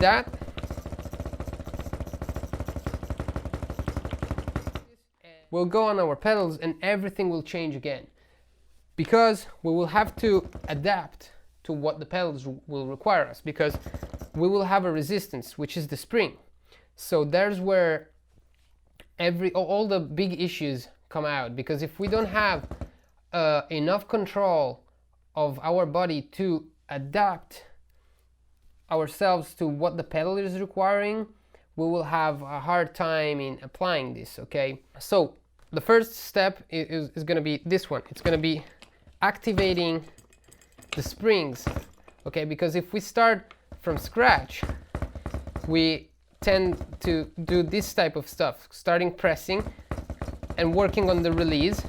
that, we'll go on our pedals and everything will change again, because we will have to adapt to what the pedals will require us, because we will have a resistance, which is the spring. So there's where all the big issues come out, because if we don't have enough control of our body to adapt ourselves to what the pedal is requiring, we will have a hard time in applying this. Okay, so the first step is going to be this one. It's going to be activating the springs. Okay, because if we start from scratch, we tend to do this type of stuff, starting pressing and working on the release,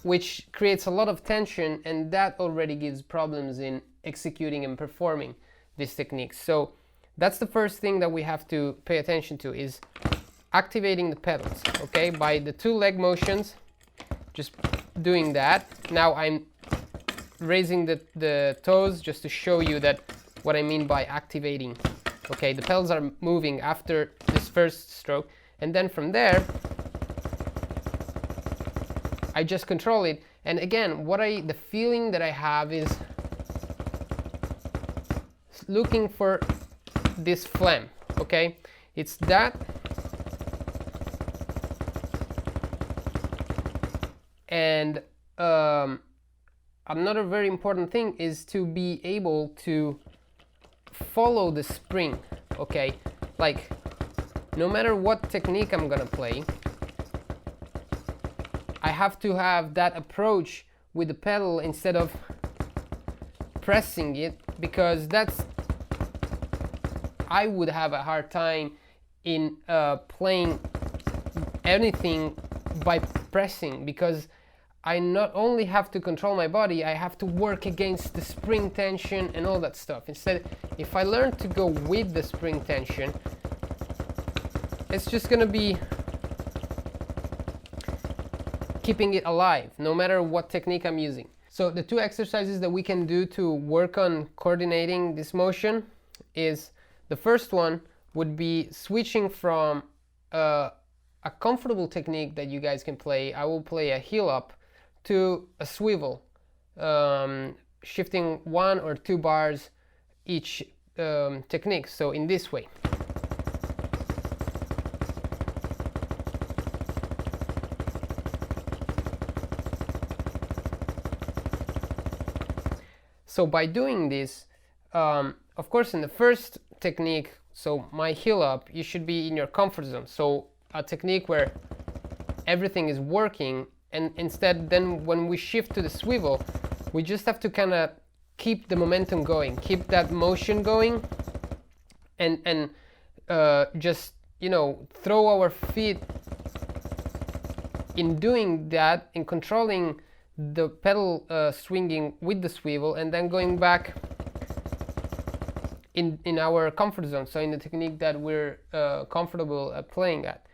which creates a lot of tension, and that already gives problems in executing and performing these techniques. So that's the first thing that we have to pay attention to, is activating the pedals. Okay, by the two leg motions, just doing that. Now I'm raising the toes just to show you that what I mean by activating. Okay, the pedals are moving after this first stroke, and then from there I just control it. And again, the feeling that I have is looking for this phlegm. Okay, it's that, and another very important thing is to be able to follow the spring. Okay, like no matter what technique I'm gonna play, I have to have that approach with the pedal instead of pressing it, because I would have a hard time in playing anything by pressing, because I not only have to control my body, I have to work against the spring tension and all that stuff. Instead, if I learn to go with the spring tension, it's just gonna be keeping it alive, no matter what technique I'm using. So the two exercises that we can do to work on coordinating this motion is, the first one would be switching from a comfortable technique that you guys can play. I will play a heel up, to a swivel, shifting 1 or 2 bars each technique. So in this way. So by doing this, of course in the first technique, so my heel up, you should be in your comfort zone. So a technique where everything is working, and instead then when we shift to the swivel, we just have to kind of keep the momentum going, keep that motion going, and just, you know, throw our feet in doing that, in controlling the pedal swinging with the swivel, and then going back in our comfort zone, so in the technique that we're comfortable playing at.